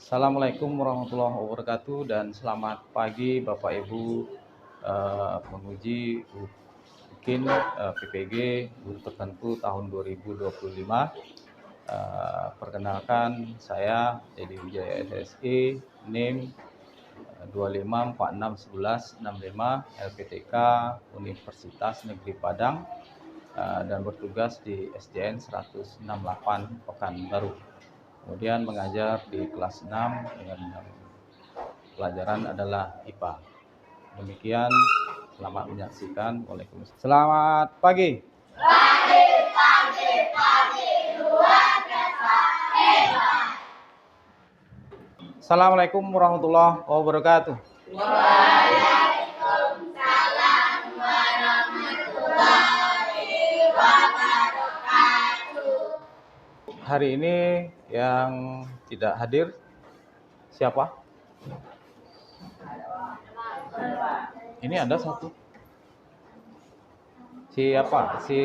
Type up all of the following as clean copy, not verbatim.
Assalamualaikum warahmatullahi wabarakatuh dan selamat pagi Bapak Ibu penguji mungkin PPG guru tertentu tahun 2025. Perkenalkan saya Edi Wijaya SSI NIM 25461165 LPTK Universitas Negeri Padang dan bertugas di SDN 168 Pekanbaru. Kemudian mengajar di kelas 6 dengan pelajaran adalah IPA. Demikian, selamat menyaksikan. Waalaikumsalam. Selamat pagi. Pagi, luar biasa, hebat. Assalamualaikum warahmatullahi wabarakatuh. Waalaikumsalam warahmatullahi wabarakatuh. Hari ini yang tidak hadir siapa? Ini ada satu. Siapa? Si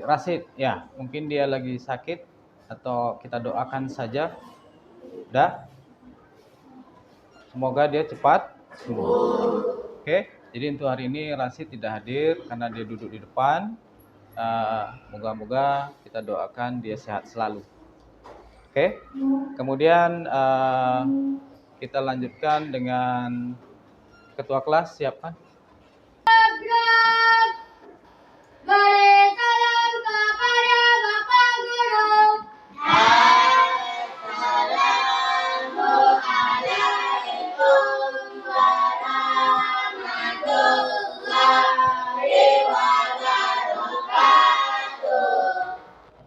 Rasid. Ya, mungkin dia lagi sakit atau kita doakan saja. Udah? Semoga dia cepat sembuh. Oke. Jadi untuk hari ini Rasid tidak hadir karena dia duduk di depan. Moga-moga kita doakan dia sehat selalu. Oke. Kemudian kita lanjutkan dengan ketua kelas, siapkan.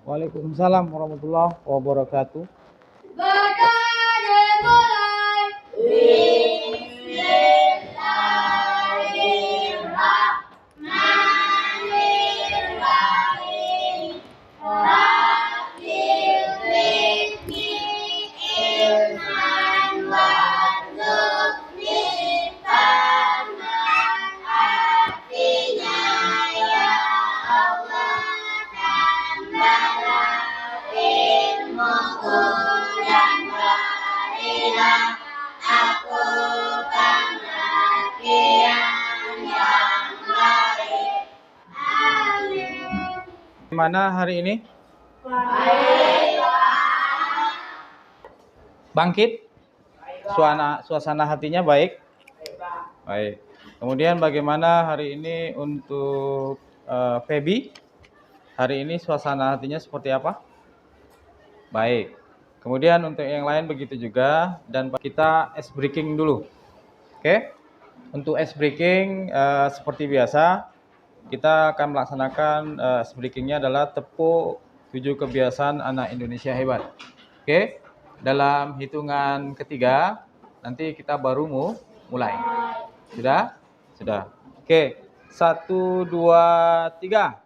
Waalaikumsalam warahmatullahi wabarakatuh. Gimana hari ini? Bangkit? Suasana hatinya baik? Baik. Kemudian bagaimana hari ini untuk Feby? Hari ini suasana hatinya seperti apa? Baik. Kemudian untuk yang lain begitu juga, dan kita ice breaking dulu. Oke? Untuk ice breaking seperti biasa, kita akan melaksanakan ice breaking-nya adalah tepuk 7 kebiasaan anak Indonesia hebat. Oke? Dalam hitungan ketiga, nanti kita baru mulai. Sudah? Sudah. Oke. 1, 2, 3.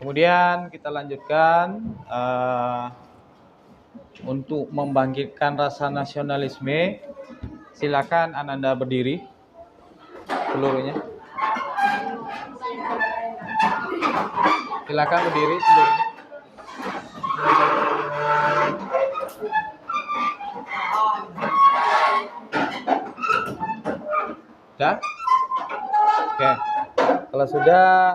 Kemudian kita lanjutkan untuk membangkitkan rasa nasionalisme. Silakan Ananda berdiri seluruhnya. Silakan berdiri seluruhnya. Sudah? Oke. Kalau sudah,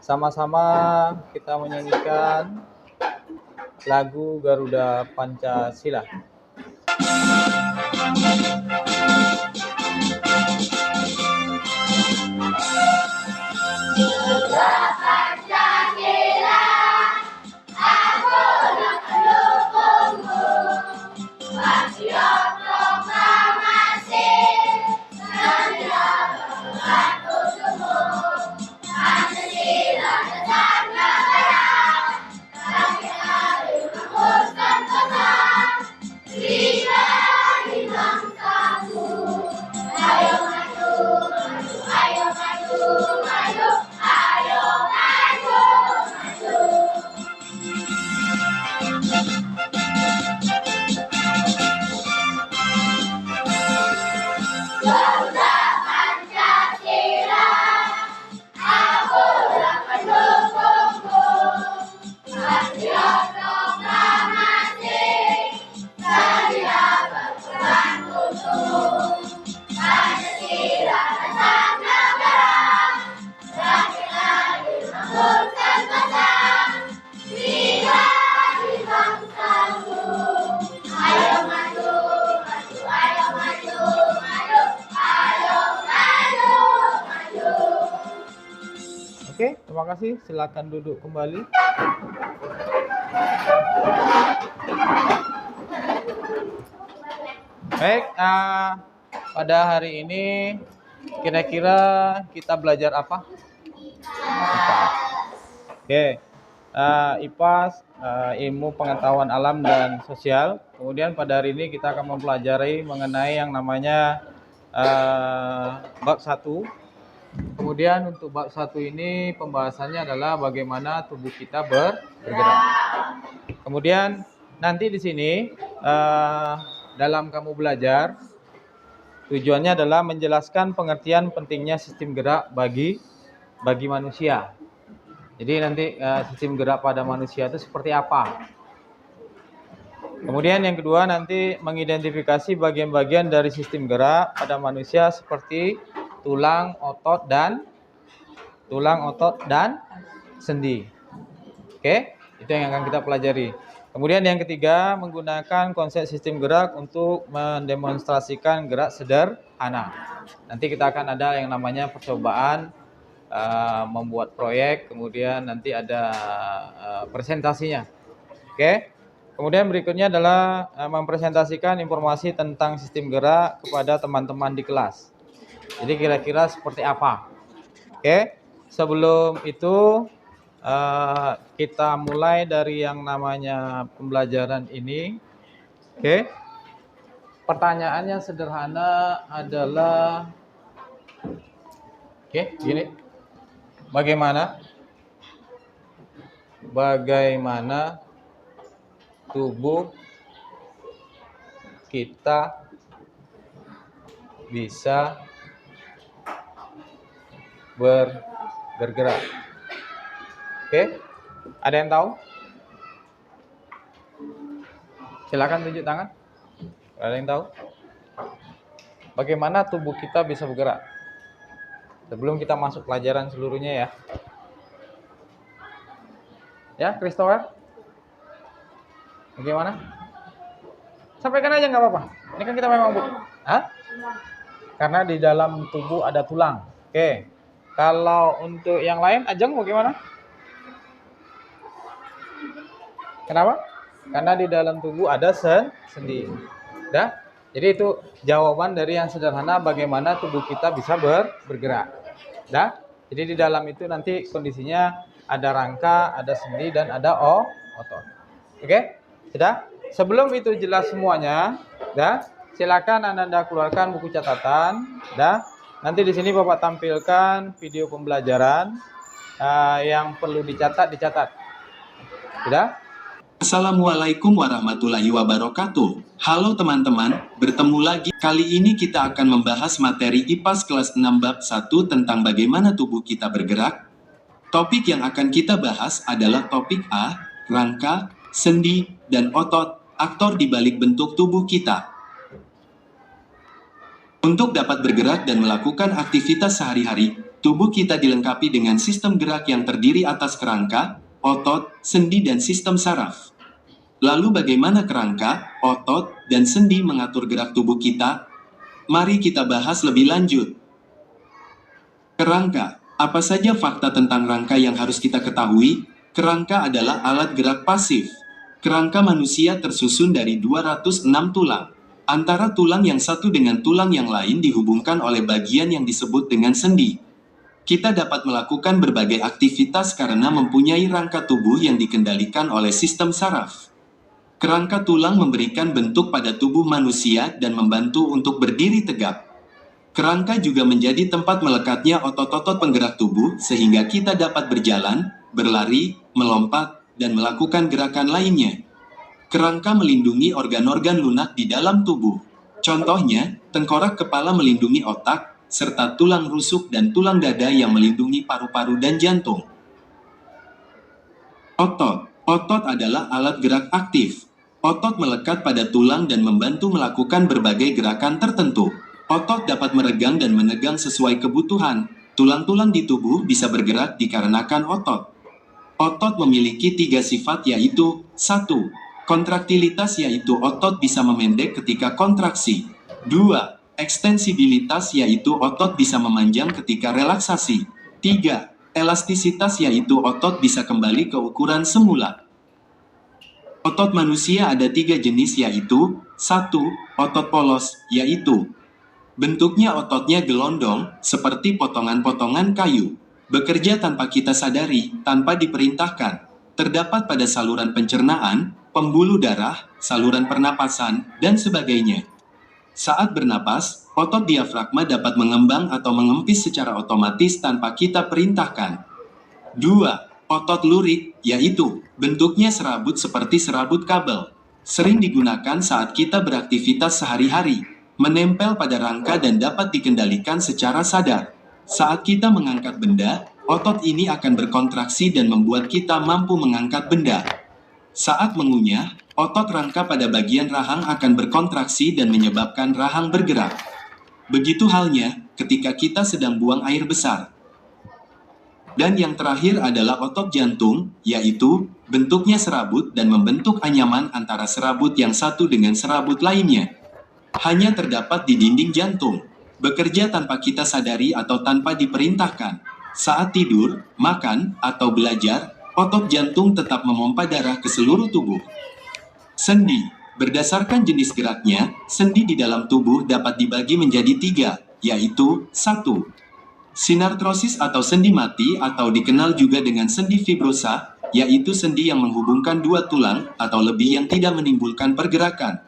sama-sama kita menyanyikan lagu Garuda Pancasila. Terima kasih. Silakan duduk kembali. Baik, pada hari ini kira-kira kita belajar apa? IPA. Oke. IPA, ilmu pengetahuan alam dan sosial. Kemudian pada hari ini kita akan mempelajari mengenai yang namanya bab 1. Kemudian untuk bab 1 ini pembahasannya adalah bagaimana tubuh kita bergerak. Kemudian nanti di sini dalam kamu belajar, tujuannya adalah menjelaskan pengertian pentingnya sistem gerak bagi manusia. Jadi nanti sistem gerak pada manusia itu seperti apa. Kemudian yang kedua nanti mengidentifikasi bagian-bagian dari sistem gerak pada manusia seperti tulang, otot dan sendi. Oke, itu yang akan kita pelajari. Kemudian yang ketiga menggunakan konsep sistem gerak untuk mendemonstrasikan gerak sederhana. Nanti kita akan ada yang namanya percobaan membuat proyek, kemudian nanti ada presentasinya. Oke. Kemudian berikutnya adalah mempresentasikan informasi tentang sistem gerak kepada teman-teman di kelas. Jadi kira-kira seperti apa? Oke. Sebelum itu kita mulai dari yang namanya pembelajaran ini. Oke. Pertanyaannya sederhana adalah gini. Bagaimana tubuh kita bisa bergerak? Oke, ada yang tahu? Silakan tunjuk tangan. Ada yang tahu? Bagaimana tubuh kita bisa bergerak? Sebelum kita masuk pelajaran seluruhnya ya. Ya, Christopher? Bagaimana? Sampaikan aja nggak apa-apa. Ini kan kita memang karena di dalam tubuh ada tulang. Oke. Kalau untuk yang lain, Ajeng bagaimana? Kenapa? Karena di dalam tubuh ada sendi. Dah? Jadi itu jawaban dari yang sederhana bagaimana tubuh kita bisa bergerak. Dah? Jadi di dalam itu nanti kondisinya ada rangka, ada sendi, dan ada otot. Oke? Sudah? Sebelum itu jelas semuanya, dah? Silakan Anda keluarkan buku catatan, dah? Nanti di sini Bapak tampilkan video pembelajaran yang perlu dicatat. Sudah? Assalamualaikum warahmatullahi wabarakatuh. Halo teman-teman, bertemu lagi. Kali ini kita akan membahas materi IPAS kelas 6 bab 1 tentang bagaimana tubuh kita bergerak. Topik yang akan kita bahas adalah topik A, rangka, sendi, dan otot, aktor di balik bentuk tubuh kita. Untuk dapat bergerak dan melakukan aktivitas sehari-hari, tubuh kita dilengkapi dengan sistem gerak yang terdiri atas kerangka, otot, sendi, dan sistem saraf. Lalu bagaimana kerangka, otot, dan sendi mengatur gerak tubuh kita? Mari kita bahas lebih lanjut. Kerangka. Apa saja fakta tentang rangka yang harus kita ketahui? Kerangka adalah alat gerak pasif. Kerangka manusia tersusun dari 206 tulang. Antara tulang yang satu dengan tulang yang lain dihubungkan oleh bagian yang disebut dengan sendi. Kita dapat melakukan berbagai aktivitas karena mempunyai rangka tubuh yang dikendalikan oleh sistem saraf. Kerangka tulang memberikan bentuk pada tubuh manusia dan membantu untuk berdiri tegak. Kerangka juga menjadi tempat melekatnya otot-otot penggerak tubuh sehingga kita dapat berjalan, berlari, melompat, dan melakukan gerakan lainnya. Kerangka melindungi organ-organ lunak di dalam tubuh. Contohnya, tengkorak kepala melindungi otak, serta tulang rusuk dan tulang dada yang melindungi paru-paru dan jantung. Otot. Otot adalah alat gerak aktif. Otot melekat pada tulang dan membantu melakukan berbagai gerakan tertentu. Otot dapat meregang dan menegang sesuai kebutuhan. Tulang-tulang di tubuh bisa bergerak dikarenakan otot. Otot memiliki 3 sifat yaitu 1. Kontraktilitas yaitu otot bisa memendek ketika kontraksi. 2. Ekstensibilitas yaitu otot bisa memanjang ketika relaksasi. 3. Elastisitas yaitu otot bisa kembali ke ukuran semula. Otot manusia ada 3 jenis yaitu 1. Otot polos, yaitu bentuknya ototnya gelondong, seperti potongan-potongan kayu. Bekerja tanpa kita sadari, tanpa diperintahkan. Terdapat pada saluran pencernaan, pembuluh darah, saluran pernapasan, dan sebagainya. Saat bernapas, otot diafragma dapat mengembang atau mengempis secara otomatis tanpa kita perintahkan. 2. Otot lurik, yaitu bentuknya serabut seperti serabut kabel. Sering digunakan saat kita beraktivitas sehari-hari, menempel pada rangka dan dapat dikendalikan secara sadar. Saat kita mengangkat benda, otot ini akan berkontraksi dan membuat kita mampu mengangkat benda. Saat mengunyah, otot rangka pada bagian rahang akan berkontraksi dan menyebabkan rahang bergerak. Begitu halnya ketika kita sedang buang air besar. Dan yang terakhir adalah otot jantung, yaitu bentuknya serabut dan membentuk anyaman antara serabut yang satu dengan serabut lainnya. Hanya terdapat di dinding jantung, bekerja tanpa kita sadari atau tanpa diperintahkan. Saat tidur, makan, atau belajar, otot jantung tetap memompa darah ke seluruh tubuh. Sendi. Berdasarkan jenis geraknya, sendi di dalam tubuh dapat dibagi menjadi 3, yaitu 1. Sinartrosis atau sendi mati atau dikenal juga dengan sendi fibrosa, yaitu sendi yang menghubungkan 2 tulang atau lebih yang tidak menimbulkan pergerakan.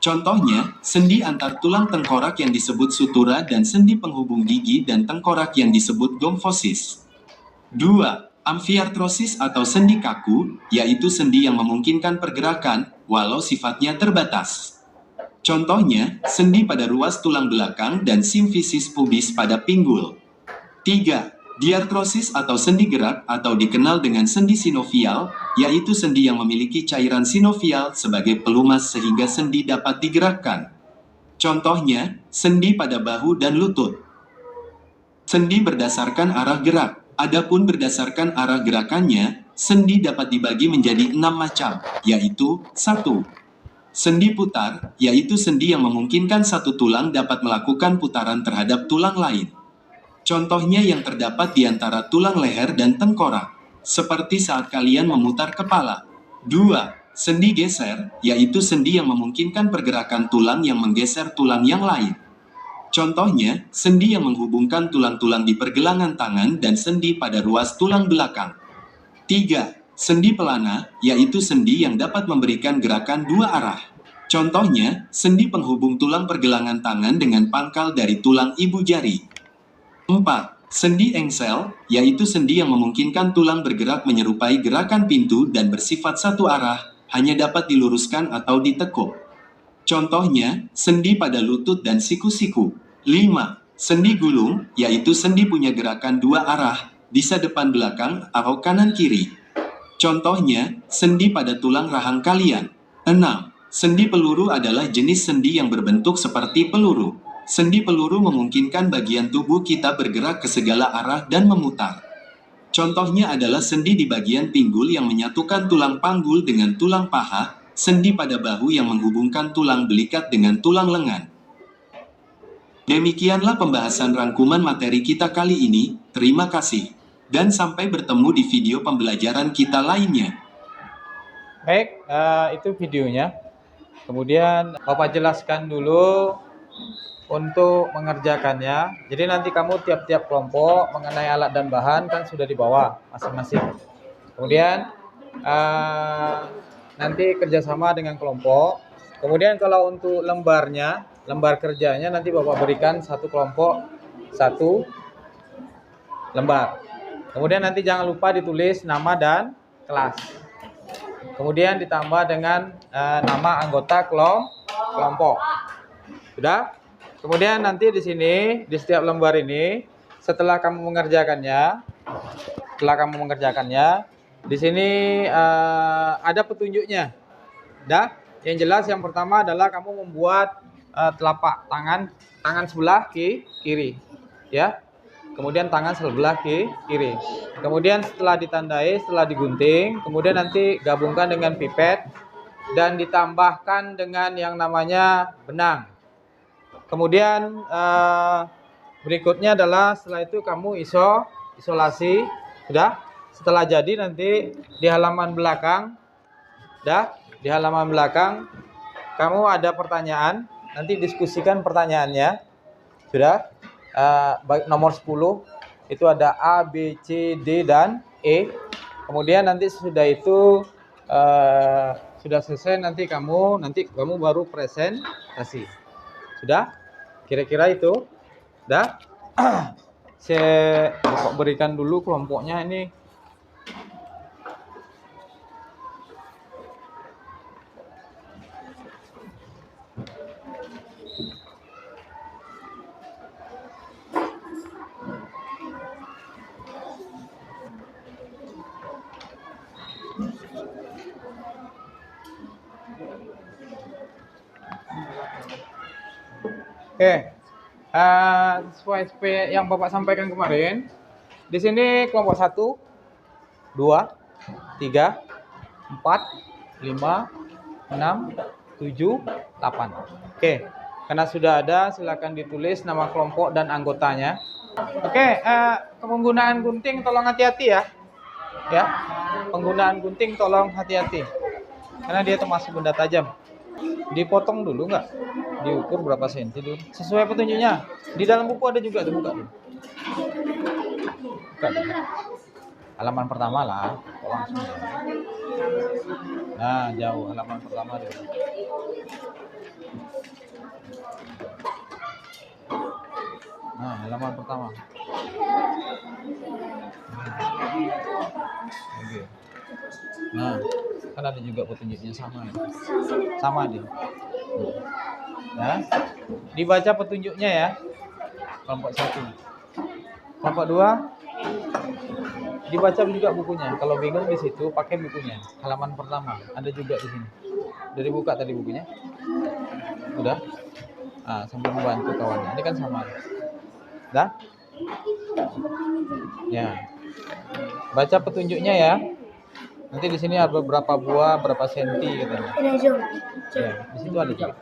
Contohnya, sendi antar tulang tengkorak yang disebut sutura dan sendi penghubung gigi dan tengkorak yang disebut gomfosis. 2. Amfiartrosis atau sendi kaku, yaitu sendi yang memungkinkan pergerakan, walau sifatnya terbatas. Contohnya, sendi pada ruas tulang belakang dan simfisis pubis pada pinggul. 3. Diartrosis atau sendi gerak atau dikenal dengan sendi sinovial, yaitu sendi yang memiliki cairan sinovial sebagai pelumas sehingga sendi dapat digerakkan. Contohnya, sendi pada bahu dan lutut. Sendi berdasarkan arah gerak. Adapun berdasarkan arah gerakannya, sendi dapat dibagi menjadi 6 macam, yaitu 1. Sendi putar, yaitu sendi yang memungkinkan satu tulang dapat melakukan putaran terhadap tulang lain. Contohnya yang terdapat di antara tulang leher dan tengkorak, seperti saat kalian memutar kepala. 2. Sendi geser, yaitu sendi yang memungkinkan pergerakan tulang yang menggeser tulang yang lain. Contohnya, sendi yang menghubungkan tulang-tulang di pergelangan tangan dan sendi pada ruas tulang belakang. 3. Sendi pelana, yaitu sendi yang dapat memberikan gerakan 2 arah. Contohnya, sendi penghubung tulang pergelangan tangan dengan pangkal dari tulang ibu jari. 4. Sendi engsel, yaitu sendi yang memungkinkan tulang bergerak menyerupai gerakan pintu dan bersifat satu arah, hanya dapat diluruskan atau ditekuk. Contohnya, sendi pada lutut dan siku-siku. 5. Sendi gulung, yaitu sendi punya gerakan 2 arah, bisa depan belakang atau kanan kiri. Contohnya, sendi pada tulang rahang kalian. 6. Sendi peluru adalah jenis sendi yang berbentuk seperti peluru. Sendi peluru memungkinkan bagian tubuh kita bergerak ke segala arah dan memutar. Contohnya adalah sendi di bagian pinggul yang menyatukan tulang panggul dengan tulang paha, sendi pada bahu yang menghubungkan tulang belikat dengan tulang lengan. Demikianlah pembahasan rangkuman materi kita kali ini. Terima kasih, dan sampai bertemu di video pembelajaran kita lainnya. Baik, itu videonya. Kemudian Bapak jelaskan dulu untuk mengerjakannya. Jadi nanti kamu tiap-tiap kelompok mengenai alat dan bahan kan sudah dibawa masing-masing. Kemudian nanti kerjasama dengan kelompok. Kemudian kalau untuk lembarnya, lembar kerjanya nanti Bapak berikan satu kelompok satu lembar. Kemudian nanti jangan lupa ditulis nama dan kelas. Kemudian ditambah dengan nama anggota kelompok. Sudah? Kemudian nanti di sini di setiap lembar ini setelah kamu mengerjakannya, di sini ada petunjuknya. Dah? Yang jelas yang pertama adalah kamu membuat telapak tangan sebelah kiri, ya. Kemudian tangan sebelah kiri. Kemudian setelah ditandai, setelah digunting, kemudian nanti gabungkan dengan pipet dan ditambahkan dengan yang namanya benang. Kemudian berikutnya adalah setelah itu kamu isolasi, sudah. Setelah jadi nanti di halaman belakang, di halaman belakang kamu ada pertanyaan, nanti diskusikan pertanyaannya, sudah. Nomor 10 itu ada A, B, C, D dan E. Kemudian nanti sudah itu sudah selesai nanti kamu baru presentasi. Sudah? Kira-kira itu. Dah? Saya berikan dulu kelompoknya ini. Oke, sesuai yang Bapak sampaikan kemarin, di sini kelompok 1, 2, 3, 4, 5, 6, 7, 8. Oke, karena sudah ada, silakan ditulis nama kelompok dan anggotanya. Oke, penggunaan gunting tolong hati-hati ya. Ya, penggunaan gunting tolong hati-hati, karena dia termasuk benda tajam. Dipotong dulu nggak? Diukur berapa senti dulu? Sesuai petunjuknya. Di dalam buku ada juga, buka dulu. Buka dulu. Halaman pertama lah, kok langsung ya. Nah, jauh halaman pertama dulu. Nah, halaman pertama. Oke. Nah, kan ada juga petunjuknya sama ya. Sama dia. Nah, dibaca petunjuknya ya. Kelompok 1. Kelompok 2 dibaca juga bukunya. Kalau bingung di situ pakai bukunya. Halaman pertama ada juga di sini. Udah dibuka tadi bukunya? Udah? Sambil membantu kawannya. Ini kan sama. Dah? Ya. Baca petunjuknya ya. Nanti di sini ada berapa buah, berapa senti katanya. Ya, di situ ada juga.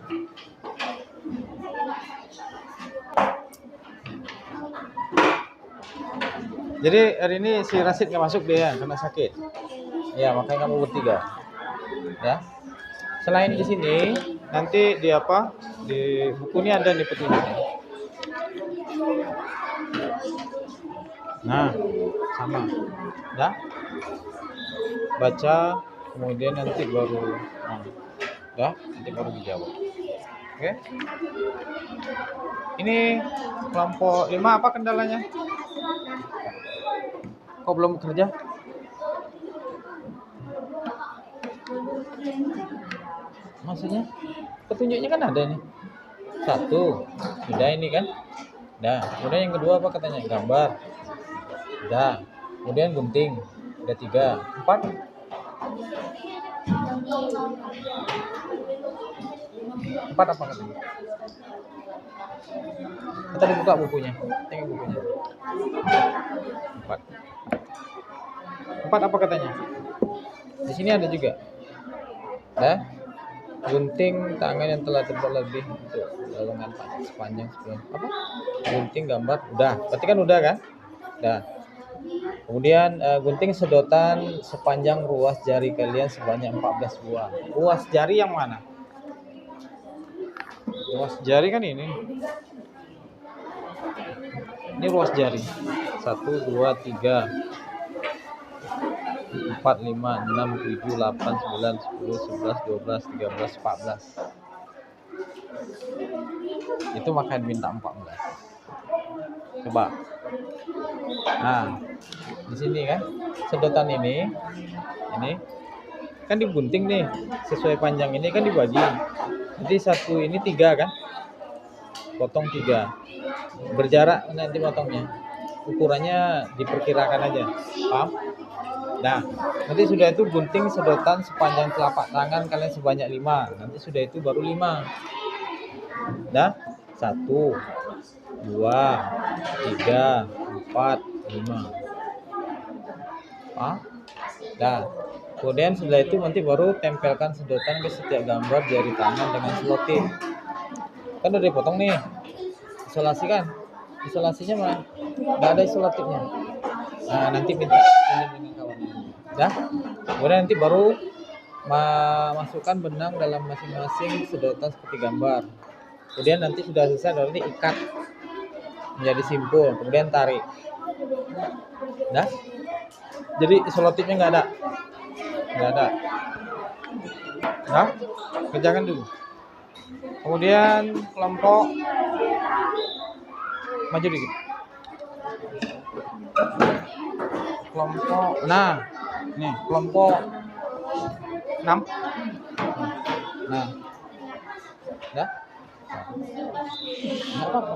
Jadi hari ini si Rasid nggak masuk dia karena sakit. Ya, makanya kamu bertiga. Ya. Selain di sini, nanti di buku ini ada nih petunjuknya. Nah, sama. Dah? Baca, kemudian nanti baru nanti baru dijawab. Oke? Ini kelompok 5 apa kendalanya? Kok belum bekerja? Maksudnya? Petunjuknya kan ada nih. 1, sudah ini kan? Dah. Kemudian yang kedua apa katanya? Gambar. Dah. Kemudian gunting. Udah 3. 4. 4 apa katanya? Kita dibuka bukunya. Tengok bukunya. 4. 4 apa katanya? Di sini ada juga. Dah. Gunting tangan yang telah terbuat lebih untuk lengan sepanjang 10. Apa? Gunting gambar. Udah. Berarti kan udah kan? Udah. Kemudian gunting sedotan sepanjang ruas jari kalian sebanyak 14 buah. Ruas jari yang mana? Ruas jari kan ini. Ini ruas jari. 1, 2, 3, 4, 5, 6, 7, 8, 9, 10, 11, 12, 13, 14. Itu makanya minta 14. Coba. Nah, di sini kan sedotan ini kan digunting nih, sesuai panjang ini kan dibagi. Jadi 1 ini 3 kan? Potong 3. Berjarak nanti potongnya. Ukurannya diperkirakan aja. Paham? Nah, nanti sudah itu gunting sedotan sepanjang telapak tangan kalian sebanyak 5. Nanti sudah itu baru 5. Dah? 1, 2, 3, 4, 5. Dah. Kemudian setelah itu nanti baru tempelkan sedotan ke setiap gambar jari tangan dengan selotip. Kan udah dipotong nih. Isolasi kan? Isolasinya mah nggak ada isolotipnya. Nah, nanti minta pinjam dengan kawannya. Dah. Kemudian nanti baru masukkan benang dalam masing-masing sedotan seperti gambar. Kemudian nanti sudah selesai, nanti ikat menjadi simpul, kemudian tarik. Dah. Jadi selotipnya nggak ada. Nah, kerjakan dulu. Kemudian kelompok maju dikit. Kelompok, nah, nih kelompok 6. Nah, dah. Nggak apa-apa.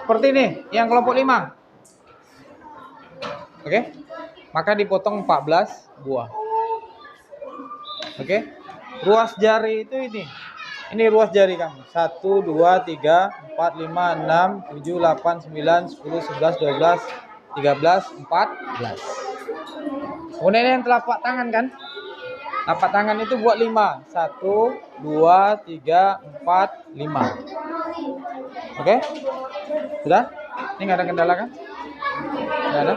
Seperti ini, yang kelompok 5. Oke, maka dipotong 14 buah. Oke, ruas jari itu ini. Ini ruas jari kamu. 1, 2, 3, 4, 5, 6, 7, 8, 9, 10, 11, 12, 13, 14. Kemudian yang telapak tangan kan? Telapak tangan itu buat 5. 1, 2, 3, 4, 5. Oke? Sudah? Ini nggak ada kendala kan? Nggak ada?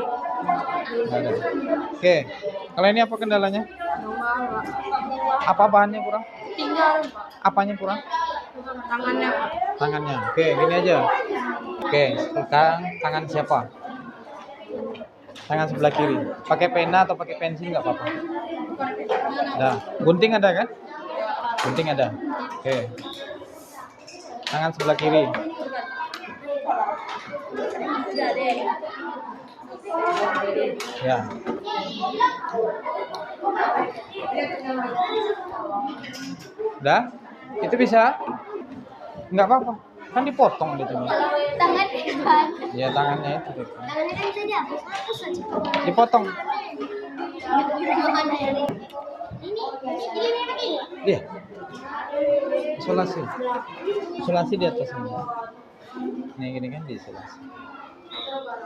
Nggak ada. Oke. Kalau ini apa kendalanya? Apa bahannya kurang? Tinggal Apanya kurang? tangannya, Pak. Tangannya. Oke, gini aja. Oke, sekarang tangan siapa? Tangan sebelah kiri. Pakai pena atau pakai pensil nggak apa-apa. Nah, gunting ada kan? Gunting ada. Oke. Tangan sebelah kiri. Ya. Udah? Itu bisa? Nggak apa-apa. Kan dipotong dia cuma. Tangan kan? Ya tangannya itu. Tangannya kan bisa dihapus aja. Dipotong. Ini. Iya. Isolasi. Isolasi di atas ini. Nih gini kan diisolasi.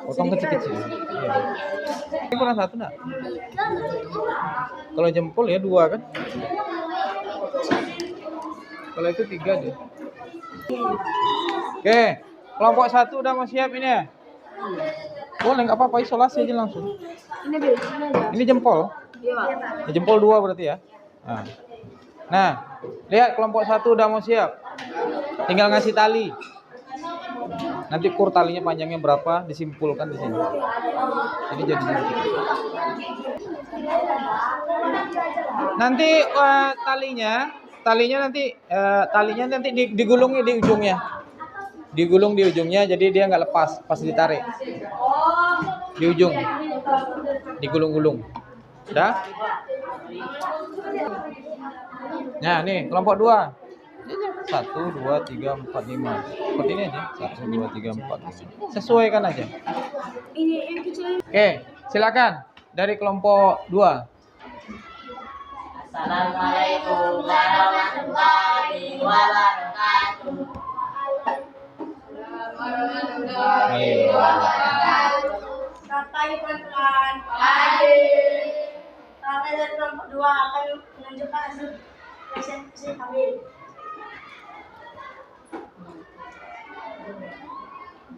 Potong kecil-kecil. Iya. Ini kurang 1 enggak? Kalau jempol ya 2 kan? Kalau itu 3 deh. Oke, kelompok 1 udah mau siap ini ya? Boleh nggak apa-apa, isolasi aja langsung. Ini biasanya aja. Ini jempol. Iya, Pak. Ya, jempol 2 berarti ya. Nah, lihat kelompok 1 udah mau siap. Tinggal ngasih tali. Nanti ukur talinya panjangnya berapa, disimpulkan di sini. Ini jadi nanti talinya nanti digulung di ujungnya. Digulung di ujungnya, jadi dia nggak lepas pas ditarik. Di ujung. Digulung-gulung. Udah? Nah, nih kelompok 2. 1, 2, 3, 4, 5. Seperti ini aja. 1, 2, 3, 4, 5. Sesuaikan aja. Ini yang kecil. Oke, silakan dari kelompok 2. Assalamualaikum warahmatullahi wabarakatuh. Katanya teman-teman. Pagi. Kata dari kelompok 2 akan menunjukkan hasil presentasi kami.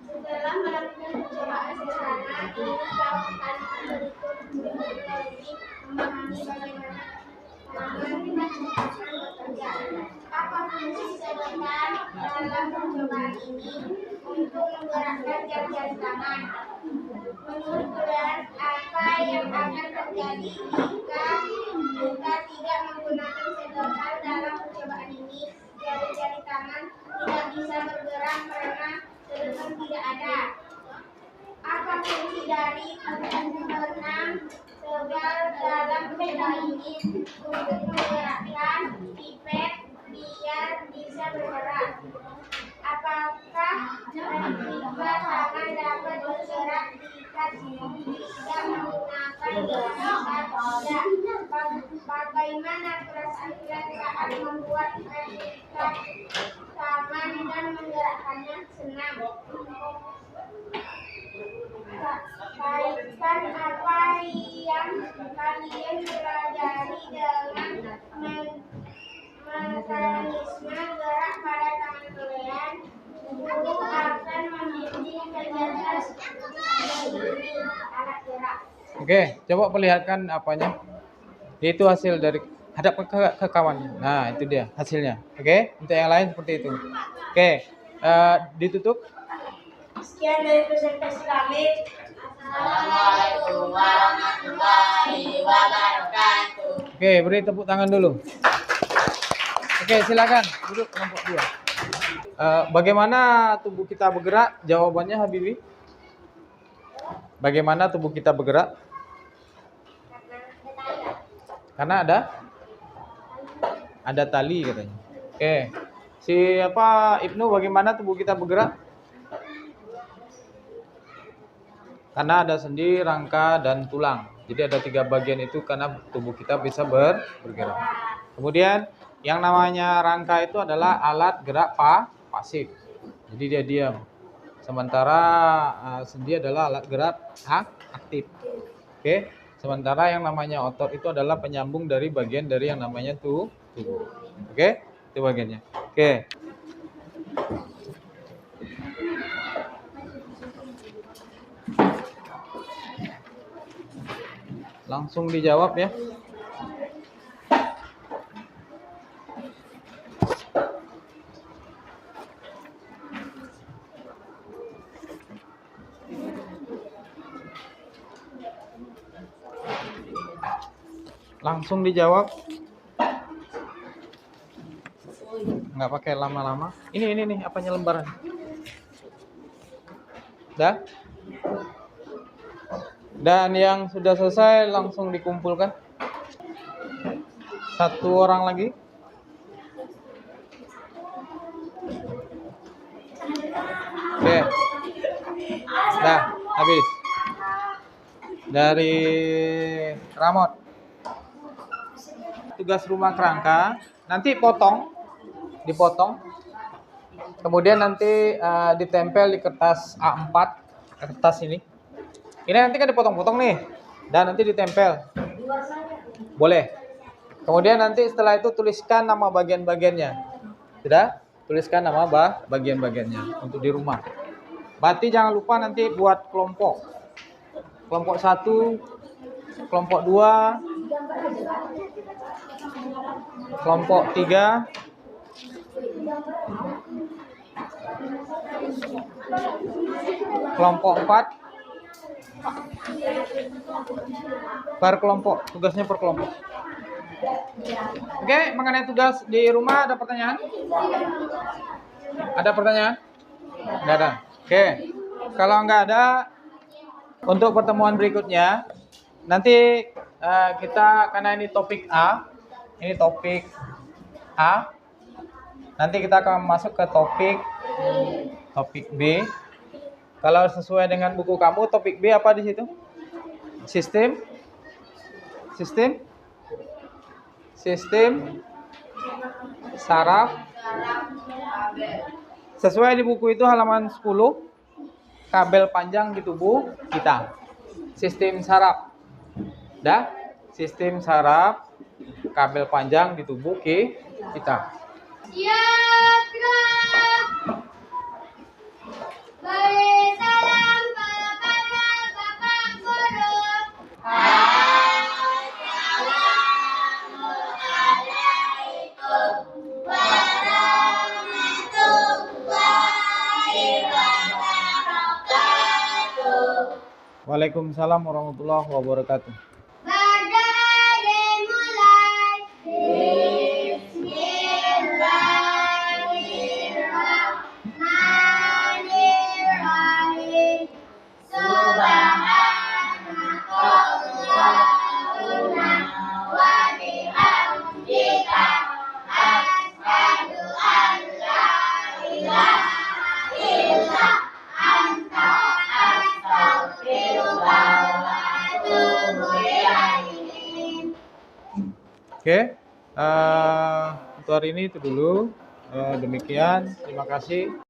Setelah melakukan percobaan sederhana, ini melakukan berikut memahami bagaimana bekerja. Apa fungsi sedotan dalam percobaan ini untuk menggerakkan jari-jari tangan? Menurut kalian, apa yang akan terjadi jika kita tidak menggunakan sedotan dalam percobaan ini? Jari-jari tangan tidak bisa bergerak karena sedotan tidak ada. Apa fungsi dari benang tebal dalam percobaan ini? Untuk menggerakkan pipet biar bisa bergerak. Apakah jika tangan dapat bergerak jika tidak menggunakan gerakan atau tidak? Bagaimana perasaan kalian saat membuat replika tangan dan menggerakkannya? Senang. Kaitkan apa yang kalian pelajari dengan mekanisme gerak pada tangan kalian. Guru akan membimbing kegiatan seperti ini. Alat gerak. Oke, coba perlihatkan apanya. Itu hasil dari hadap ke kawan. Nah, itu dia hasilnya. Oke, untuk yang lain seperti itu. Oke, ditutup. Sekian dari presentasi kami. Assalamualaikum warahmatullahi wabarakatuh. Oke, beri tepuk tangan dulu. Oke, silakan duduk kelompok 2. Bagaimana tubuh kita bergerak? Jawabannya Habibi. Bagaimana tubuh kita bergerak? Karena ada tali katanya. Oke. Siapa Ibnu, bagaimana tubuh kita bergerak? Karena ada sendi, rangka, dan tulang. Jadi ada 3 bagian itu karena tubuh kita bisa bergerak. Kemudian yang namanya rangka itu adalah alat gerak pasif. Jadi dia diam. Sementara sendi adalah alat gerak aktif. Oke. Sementara yang namanya otot itu adalah penyambung dari bagian dari yang namanya tubuh. Oke? Itu bagiannya. Oke. Langsung dijawab ya. Langsung dijawab. Nggak pakai lama-lama. Ini nih apanya lembaran. Dah? Dan yang sudah selesai langsung dikumpulkan. 1 orang lagi. Oke. Dah, habis. Dari Ramot. Tugas rumah kerangka, nanti dipotong. Kemudian nanti ditempel di kertas A4, kertas ini. Ini nanti kan dipotong-potong nih, dan nanti ditempel. Boleh. Kemudian nanti setelah itu tuliskan nama bagian-bagiannya. Sudah? Tuliskan nama bagian-bagiannya untuk di rumah. Berarti jangan lupa nanti buat kelompok. Kelompok 1, kelompok 2, kelompok 3, kelompok 4, per kelompok, tugasnya per kelompok. Oke, mengenai tugas di rumah ada pertanyaan? Ada pertanyaan? Nggak ada. Oke, kalau nggak ada, untuk pertemuan berikutnya nanti kita, karena ini topik A, nanti kita akan masuk ke topik B. Kalau sesuai dengan buku kamu, topik B apa di situ? Sistem saraf. Sesuai di buku itu halaman 10, kabel panjang di tubuh kita. Sistem saraf. Dah? Sistem saraf, kabel panjang di tubuh kita. Siap, gerak. Beri salam kepada Bapak Guru. Assalamualaikum warahmatullahi wabarakatuh. Waalaikumsalam warahmatullahi wabarakatuh. Bismillahirrahmanirrahim. Subhanakallahumma wa bihamdika asyhadu an la ilaha illa anta astaghfiruka wa atubu ilaik. Oke, untuk hari ini itu dulu. Demikian, terima kasih.